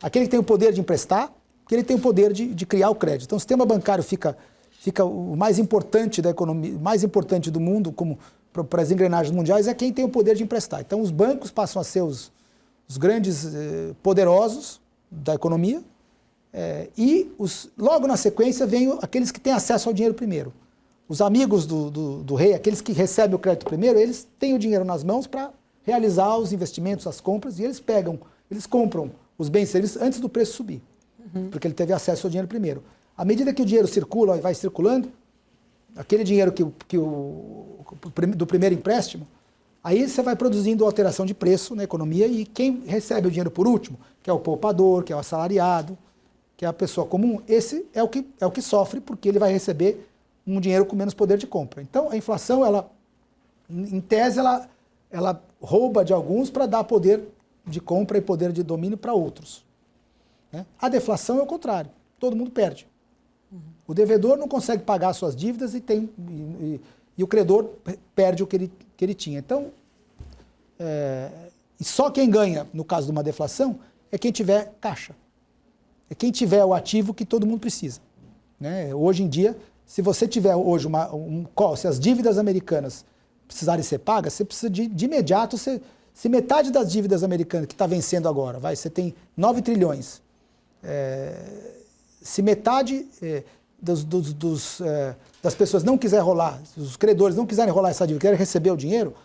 aquele que tem o poder de emprestar, que ele tem o poder de criar o crédito. Então o sistema bancário fica o mais importante da economia, mais importante do mundo, como para as engrenagens mundiais, é quem tem o poder de emprestar. Então os bancos passam a ser os grandes poderosos da economia, e logo na sequência vem aqueles que têm acesso ao dinheiro primeiro. Os amigos do rei, aqueles que recebem o crédito primeiro, eles têm o dinheiro nas mãos para realizar os investimentos, as compras, e eles compram os bens e serviços antes do preço subir, porque ele teve acesso ao dinheiro primeiro. À medida que o dinheiro circula e vai circulando, aquele dinheiro do primeiro empréstimo, aí você vai produzindo alteração de preço na economia e quem recebe o dinheiro por último, que é o poupador, que é o assalariado, que é a pessoa comum, esse é o que sofre porque ele vai receber um dinheiro com menos poder de compra. Então, a inflação, em tese, ela rouba de alguns para dar poder de compra e poder de domínio para outros. Né? A deflação é o contrário, todo mundo perde. O devedor não consegue pagar suas dívidas e o credor perde o que ele tinha. Então, e só quem ganha, no caso de uma deflação, é quem tiver caixa. É quem tiver o ativo que todo mundo precisa. Né? Hoje em dia, se você tiver hoje se as dívidas americanas precisarem ser pagas, você precisa de imediato, se metade das dívidas americanas que está vencendo agora, você tem 9 trilhões, se metade das pessoas não quiser rolar, os credores não quiserem rolar essa dívida, querem receber o dinheiro,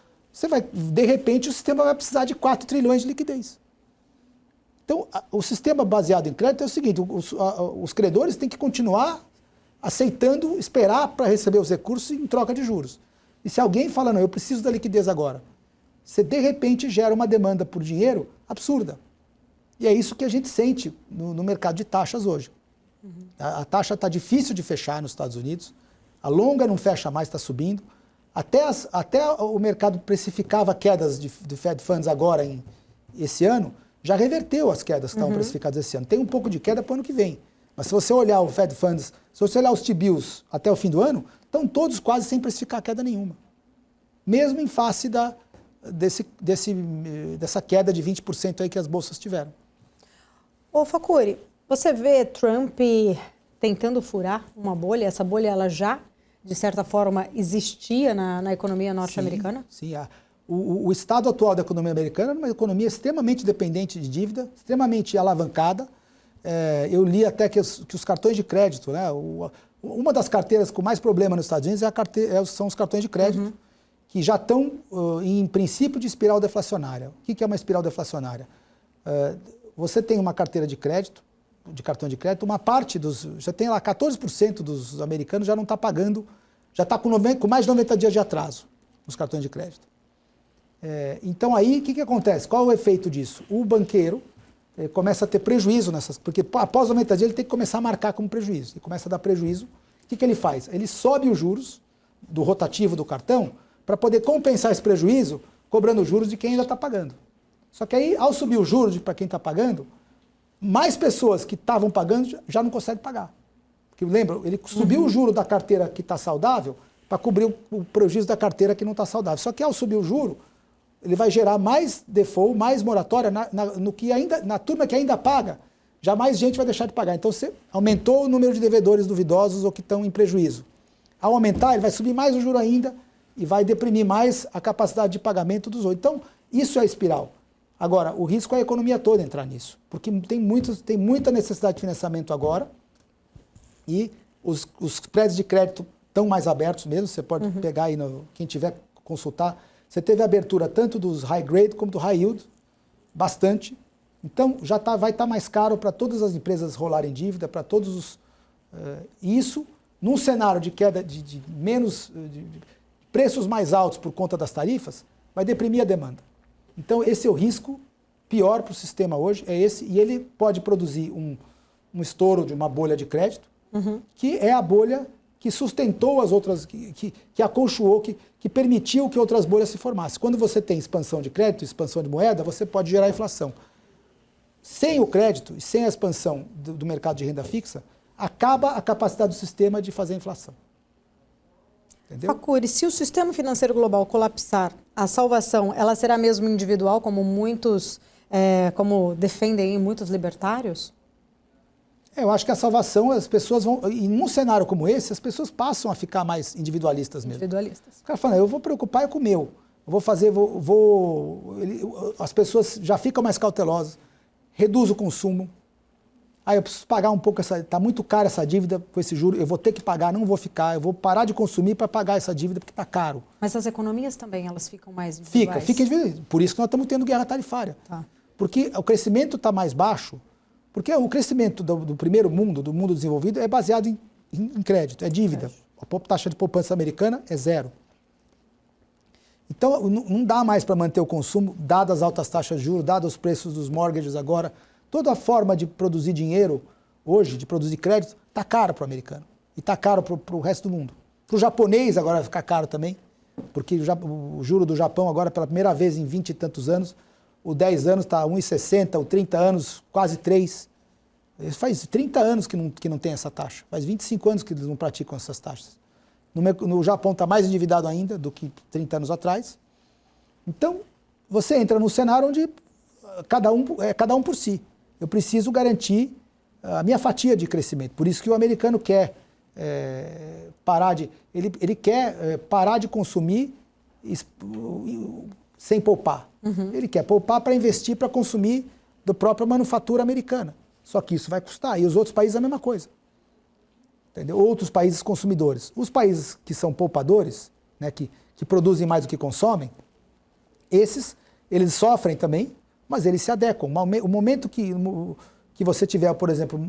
de repente o sistema vai precisar de 4 trilhões de liquidez. Então, o sistema baseado em crédito é o seguinte, os credores têm que continuar aceitando, esperar para receber os recursos em troca de juros. E se alguém fala, não, eu preciso da liquidez agora, você de repente gera uma demanda por dinheiro absurda. E é isso que a gente sente no mercado de taxas hoje. A taxa está difícil de fechar nos Estados Unidos, a longa não fecha mais, está subindo. Até o mercado precificava quedas do Fed Funds agora, esse ano, já reverteu as quedas que estavam precificadas esse ano. Tem um pouco de queda para o ano que vem. Mas se você olhar o Fed Funds, se você olhar os T-bills até o fim do ano, estão todos quase sem precificar queda nenhuma. Mesmo em face dessa queda de 20% aí que as bolsas tiveram. Ô Facuri, você vê Trump tentando furar uma bolha? Essa bolha ela já, de certa forma, existia na economia norte-americana? Sim. O estado atual da economia americana é uma economia extremamente dependente de dívida, extremamente alavancada. Eu li até que os cartões de crédito, né, uma das carteiras com mais problema nos Estados Unidos são os cartões de crédito, que já estão em princípio de espiral deflacionária. O que é uma espiral deflacionária? Você tem uma carteira de crédito, de cartão de crédito, uma parte já tem lá 14% dos americanos já não está pagando, já está com mais de 90 dias de atraso nos cartões de crédito. Então aí, o que acontece? Qual é o efeito disso? O banqueiro começa a ter prejuízo porque após 90 dias ele tem que começar a marcar como prejuízo. Ele começa a dar prejuízo. O que ele faz? Ele sobe os juros do rotativo do cartão para poder compensar esse prejuízo, cobrando juros de quem ainda está pagando. Só que aí, ao subir os juros para quem está pagando, mais pessoas que estavam pagando já não conseguem pagar. Porque lembra, ele subiu o juro da carteira que está saudável para cobrir o prejuízo da carteira que não está saudável. Só que ao subir o juro, ele vai gerar mais default, mais moratória na turma que ainda paga, já mais gente vai deixar de pagar. Então você aumentou o número de devedores duvidosos ou que estão em prejuízo. Ao aumentar, ele vai subir mais o juro ainda e vai deprimir mais a capacidade de pagamento dos outros. Então, isso é a espiral. Agora, o risco é a economia toda entrar nisso, porque tem muita necessidade de financiamento agora e os créditos de crédito estão mais abertos mesmo, você pode pegar aí, quem tiver consultar, você teve abertura tanto dos high grade como do high yield, bastante, então já vai estar mais caro para todas as empresas rolarem dívida, para todos os... isso, num cenário de queda de preços mais altos por conta das tarifas, vai deprimir a demanda. Então, esse é o risco pior para o sistema hoje, é esse, e ele pode produzir um estouro de uma bolha de crédito, que é a bolha que sustentou as outras, que acolchoou, que permitiu que outras bolhas se formassem. Quando você tem expansão de crédito, expansão de moeda, você pode gerar inflação. Sem o crédito e sem a expansão do mercado de renda fixa, acaba a capacidade do sistema de fazer inflação. Entendeu? Facuri, se o sistema financeiro global colapsar, a salvação ela será mesmo individual, como como defendem muitos libertários? Eu acho que a salvação, as pessoas vão... E num cenário como esse, as pessoas passam a ficar mais individualistas mesmo. Individualistas. O cara fala, eu vou preocupar com o meu. Eu vou fazer... as pessoas já ficam mais cautelosas, reduz o consumo. Eu preciso pagar um pouco está muito cara essa dívida com esse juro, eu vou ter que pagar, não vou ficar, eu vou parar de consumir para pagar essa dívida porque está caro. Mas as economias também, elas ficam mais individuais? Fica individual. Por isso que nós estamos tendo guerra tarifária. Tá. Porque o crescimento está mais baixo, Porque o crescimento do primeiro mundo, do mundo desenvolvido, é baseado em crédito, é dívida. A taxa de poupança americana é 0. Então, não dá mais para manter o consumo, dadas as altas taxas de juros, dados os preços dos mortgages agora. Toda a forma de produzir dinheiro hoje, de produzir crédito, está caro para o americano. E está caro para o resto do mundo. Para o japonês agora vai ficar caro também, porque o juro do Japão agora, pela primeira vez em 20 e tantos anos, o 10 anos está 1,60, o 30 anos quase 3. Faz 30 anos que não tem essa taxa. Faz 25 anos que eles não praticam essas taxas. No Japão está mais endividado ainda do que 30 anos atrás. Então, você entra num cenário onde cada um por si. Eu preciso garantir a minha fatia de crescimento. Por isso que o americano quer ele quer parar de consumir sem poupar. Uhum. Ele quer poupar para investir, para consumir da própria manufatura americana. Só que isso vai custar. E os outros países a mesma coisa. Entendeu? Outros países consumidores. Os países que são poupadores, né, que produzem mais do que consomem, eles sofrem também, mas eles se adequam. O momento que você tiver, por exemplo,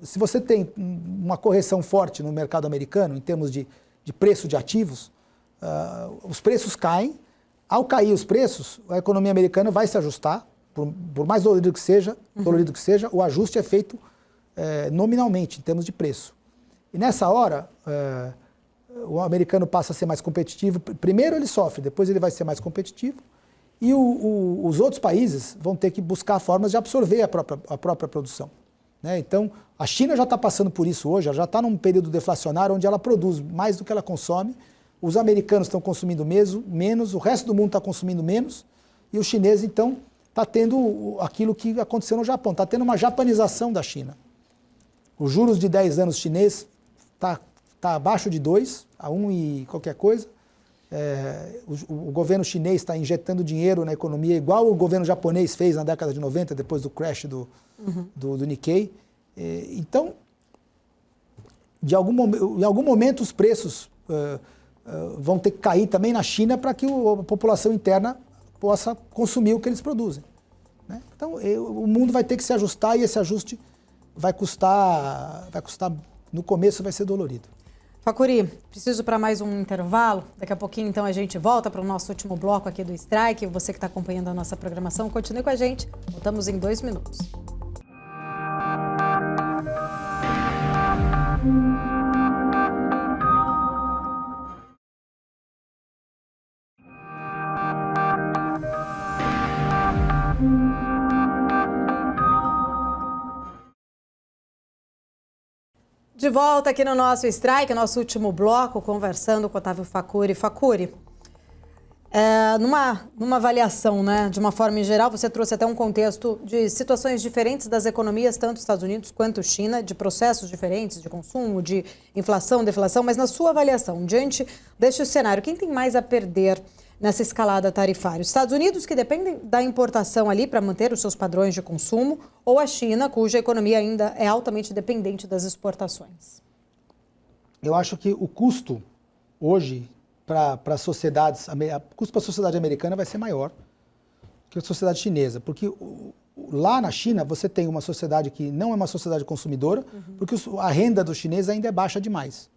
se você tem uma correção forte no mercado americano, em termos de preço de ativos, os preços caem. Ao cair os preços, a economia americana vai se ajustar, por mais dolorido que seja, o ajuste é feito nominalmente, em termos de preço. E nessa hora, o americano passa a ser mais competitivo. Primeiro ele sofre, depois ele vai ser mais competitivo. E os outros países vão ter que buscar formas de absorver a própria produção. Né? Então, a China já está passando por isso hoje, ela já está num período deflacionário onde ela produz mais do que ela consome. Os americanos estão consumindo menos, o resto do mundo está consumindo menos. E o chinês, então, está tendo aquilo que aconteceu no Japão, está tendo uma japanização da China. Os juros de 10 anos chinês está abaixo de 2, a 1 e qualquer coisa. O governo chinês está injetando dinheiro na economia, igual o governo japonês fez na década de 90, depois do crash do Nikkei. Então, em algum momento, os preços vão ter que cair também na China para que a população interna possa consumir o que eles produzem. Né? Então, o mundo vai ter que se ajustar e esse ajuste vai custar, no começo vai ser dolorido. Facuri, preciso para mais um intervalo. Daqui a pouquinho, então, a gente volta para o nosso último bloco aqui do Strike. Você que está acompanhando a nossa programação, continue com a gente. Voltamos em 2 minutos. De volta aqui no nosso Strike, nosso último bloco, conversando com o Otávio Facuri. Facuri, numa avaliação, né, de uma forma em geral, você trouxe até um contexto de situações diferentes das economias, tanto Estados Unidos quanto China, de processos diferentes de consumo, de inflação, deflação, mas na sua avaliação, diante deste cenário, quem tem mais a perder nessa escalada tarifária? Os Estados Unidos, que dependem da importação ali para manter os seus padrões de consumo, ou a China, cuja economia ainda é altamente dependente das exportações? Eu acho que o custo hoje para as sociedades, o custo para a sociedade americana vai ser maior que a sociedade chinesa, porque lá na China você tem uma sociedade que não é uma sociedade consumidora, porque a renda do chinês ainda é baixa demais.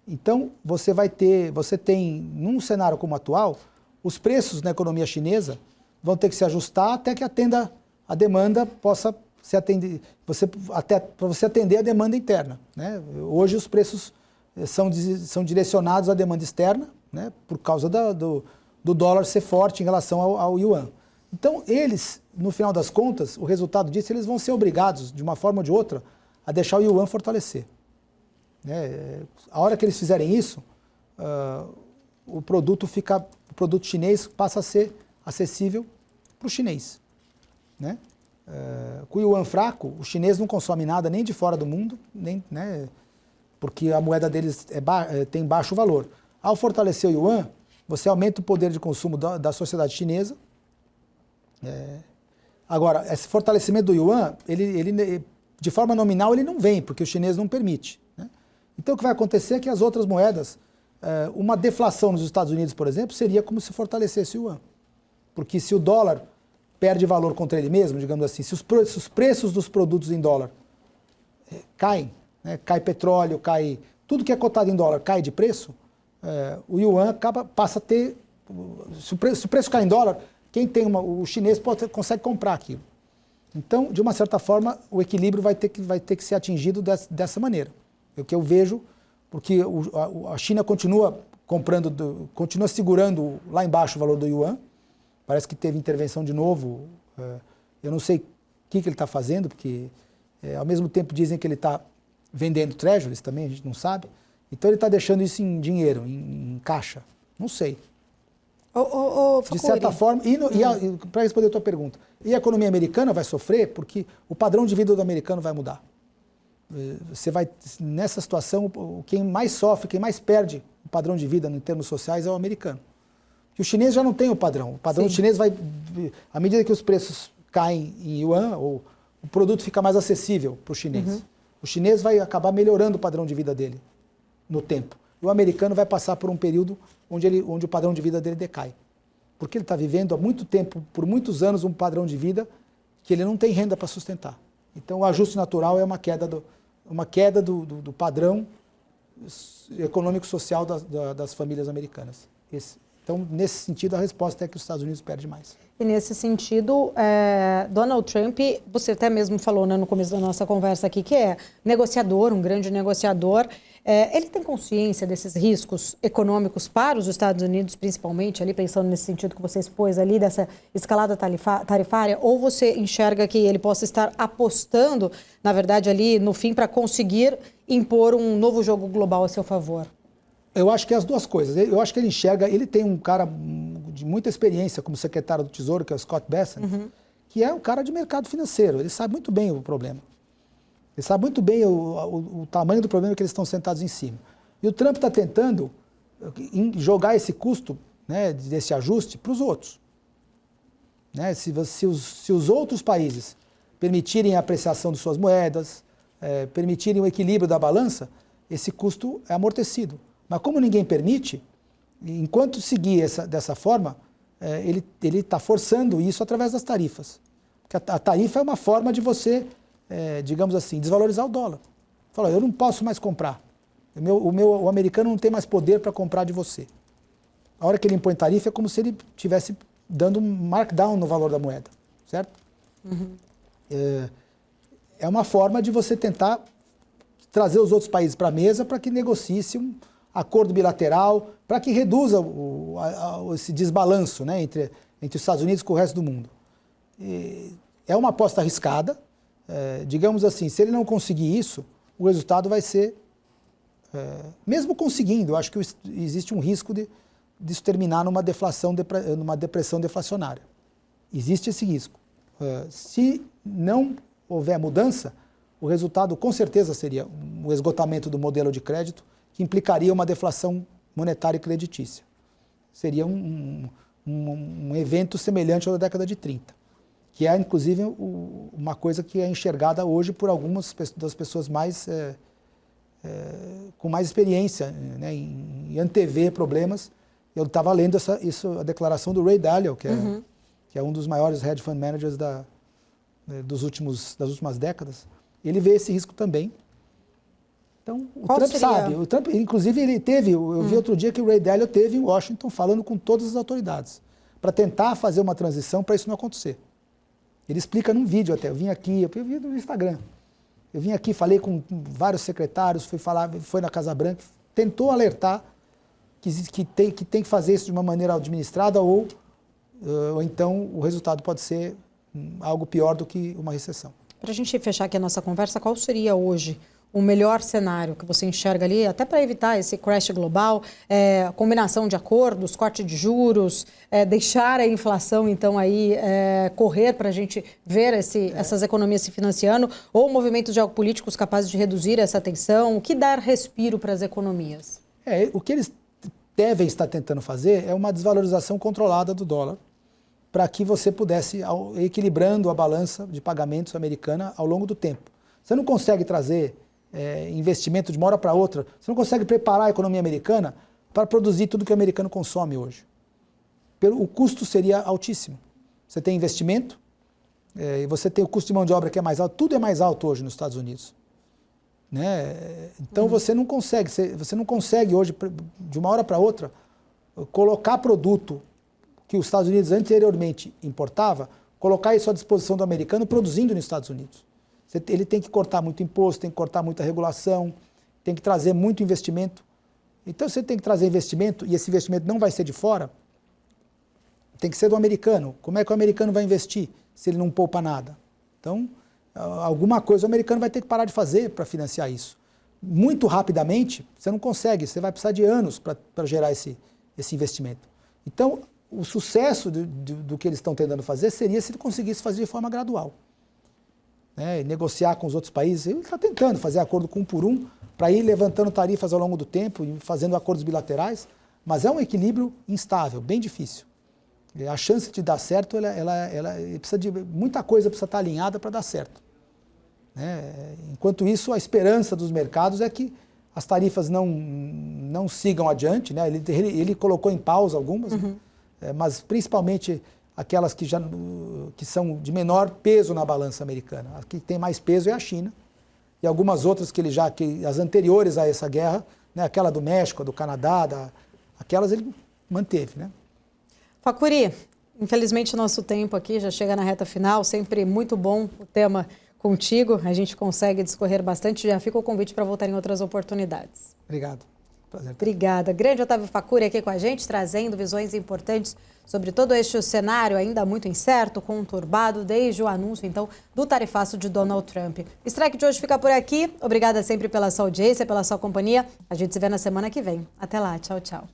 Então, você tem, num cenário como o atual, os preços na economia chinesa vão ter que se ajustar até que a demanda possa se atender, para você atender a demanda interna. Né? Hoje os preços são direcionados à demanda externa, né? Por causa do dólar ser forte em relação ao yuan. Então, eles, no final das contas, o resultado disso, eles vão ser obrigados, de uma forma ou de outra, a deixar o yuan fortalecer. A hora que eles fizerem isso, o produto chinês passa a ser acessível para o chinês. Né? Com o yuan fraco, o chinês não consome nada nem de fora do mundo, né? Porque a moeda deles tem baixo valor. Ao fortalecer o yuan, você aumenta o poder de consumo da sociedade chinesa. Agora, esse fortalecimento do yuan, ele, de forma nominal, ele não vem, porque o chinês não permite. Né? Então, o que vai acontecer é que as outras moedas, uma deflação nos Estados Unidos, por exemplo, seria como se fortalecesse o yuan. Porque se o dólar perde valor contra ele mesmo, digamos assim, se os preços dos produtos em dólar caem, né, cai petróleo, cai tudo que é cotado em dólar cai de preço, o yuan passa a ter, se o preço cai em dólar, quem tem o chinês consegue comprar aquilo. Então, de uma certa forma, o equilíbrio vai ter que ser atingido dessa maneira. É o que eu vejo, porque a China continua continua segurando lá embaixo o valor do yuan. Parece que teve intervenção de novo. Eu não sei o que ele está fazendo, porque ao mesmo tempo dizem que ele está vendendo treasuries também, a gente não sabe. Então ele está deixando isso em dinheiro, em caixa. Não sei. De certa forma, para responder a tua pergunta, e a economia americana vai sofrer porque o padrão de vida do americano vai mudar. Nessa situação, quem mais sofre, quem mais perde o padrão de vida em termos sociais é o americano. E o chinês já não tem o padrão. O padrão chinês à medida que os preços caem em yuan, o produto fica mais acessível para o chinês. Uhum. O chinês vai acabar melhorando o padrão de vida dele no tempo. E o americano vai passar por um período onde o padrão de vida dele decai. Porque ele está vivendo há muito tempo, por muitos anos, um padrão de vida que ele não tem renda para sustentar. Então o ajuste natural é uma queda do padrão econômico-social das famílias americanas. Então, nesse sentido, a resposta é que os Estados Unidos perdem mais. E nesse sentido, Donald Trump, você até mesmo falou, né, no começo da nossa conversa aqui, que é negociador, um grande negociador. Ele tem consciência desses riscos econômicos para os Estados Unidos, principalmente, ali pensando nesse sentido que você expôs ali, dessa escalada tarifária, ou você enxerga que ele possa estar apostando, na verdade, ali no fim, para conseguir impor um novo jogo global a seu favor? Eu acho que é as duas coisas. Eu acho que ele enxerga, ele tem um cara de muita experiência como secretário do Tesouro, que é o Scott Bessent, que é um cara de mercado financeiro. Ele sabe muito bem o problema. Ele sabe muito bem o tamanho do problema que eles estão sentados em cima. E o Trump está tentando jogar esse custo, né, desse ajuste para os outros. Né? Se os outros países permitirem a apreciação de suas moedas, permitirem o equilíbrio da balança, esse custo é amortecido. Mas como ninguém permite, enquanto seguir dessa forma, ele está forçando isso através das tarifas. Porque a tarifa é uma forma de você, digamos assim, desvalorizar o dólar. Fala, eu não posso mais comprar. O americano não tem mais poder para comprar de você. A hora que ele impõe tarifa é como se ele estivesse dando um markdown no valor da moeda, certo? Uhum. É uma forma de você tentar trazer os outros países para a mesa para que negocie-se um acordo bilateral, para que reduza esse desbalanço, né, entre os Estados Unidos e o resto do mundo. É uma aposta arriscada, digamos assim, se ele não conseguir isso, o resultado vai ser, mesmo conseguindo, eu acho que existe um risco disso terminar numa depressão deflacionária. Existe esse risco. Se não houver mudança, o resultado com certeza seria o esgotamento do modelo de crédito, que implicaria uma deflação monetária e creditícia. Seria um evento semelhante à da década de 30, que é, inclusive, uma coisa que é enxergada hoje por algumas das pessoas com mais experiência, né, em antever problemas. Eu estava lendo a declaração do Ray Dalio, que é um dos maiores hedge fund managers das últimas décadas. Ele vê esse risco também. Então, o Trump sabe. O Trump, inclusive, eu vi outro dia que o Ray Dalio esteve em Washington falando com todas as autoridades para tentar fazer uma transição para isso não acontecer. Ele explica num vídeo até. Eu vi no Instagram. Eu vim aqui, falei com vários secretários, foi na Casa Branca, tentou alertar que tem que fazer isso de uma maneira administrada ou então o resultado pode ser algo pior do que uma recessão. Para a gente fechar aqui a nossa conversa, qual seria hoje o melhor cenário que você enxerga ali, até para evitar esse crash global, combinação de acordos, corte de juros, deixar a inflação, então, aí correr para a gente ver essas economias se financiando, ou movimentos geopolíticos capazes de reduzir essa tensão, o que dar respiro para as economias? O que eles devem estar tentando fazer é uma desvalorização controlada do dólar, para que você pudesse equilibrando a balança de pagamentos americana ao longo do tempo. Você não consegue trazer investimento de uma hora para outra, você não consegue preparar a economia americana para produzir tudo que o americano consome hoje. O custo seria altíssimo. você tem investimento, e você tem o custo de mão de obra que é mais alto. Tudo é mais alto hoje nos Estados Unidos. Né? Então você não consegue hoje, de uma hora para outra, colocar produto que os Estados Unidos anteriormente importava, colocar isso à disposição do americano produzindo nos Estados Unidos. Ele tem que cortar muito imposto, tem que cortar muita regulação, tem que trazer muito investimento. Então você tem que trazer investimento, e esse investimento não vai ser de fora, tem que ser do americano. Como é que o americano vai investir se ele não poupa nada? Então, alguma coisa o americano vai ter que parar de fazer para financiar isso. Muito rapidamente, você não consegue, você vai precisar de anos para gerar esse investimento. Então, o sucesso do que eles estão tentando fazer seria se ele conseguisse fazer de forma gradual. Né? Negociar com os outros países, ele está tentando fazer acordo com um por um, para ir levantando tarifas ao longo do tempo, e fazendo acordos bilaterais, mas é um equilíbrio instável, bem difícil. A chance de dar certo, ela precisa de muita coisa, precisa estar alinhada para dar certo. Né? Enquanto isso, a esperança dos mercados é que as tarifas não sigam adiante, né? Ele colocou em pausa algumas, mas principalmente aquelas que são de menor peso na balança americana. A que tem mais peso é a China, e algumas outras que as anteriores a essa guerra, né? Aquela do México, do Canadá, aquelas ele manteve, né? Facuri, infelizmente o nosso tempo aqui já chega na reta final, sempre muito bom o tema contigo, a gente consegue discorrer bastante, já fica o convite para voltar em outras oportunidades. Obrigado. Prazer. Obrigada. Grande Otávio Facuri aqui com a gente, trazendo visões importantes sobre todo este cenário ainda muito incerto, conturbado, desde o anúncio, então, do tarifaço de Donald Trump. O Strike de hoje fica por aqui. Obrigada sempre pela sua audiência, pela sua companhia. A gente se vê na semana que vem. Até lá. Tchau, tchau.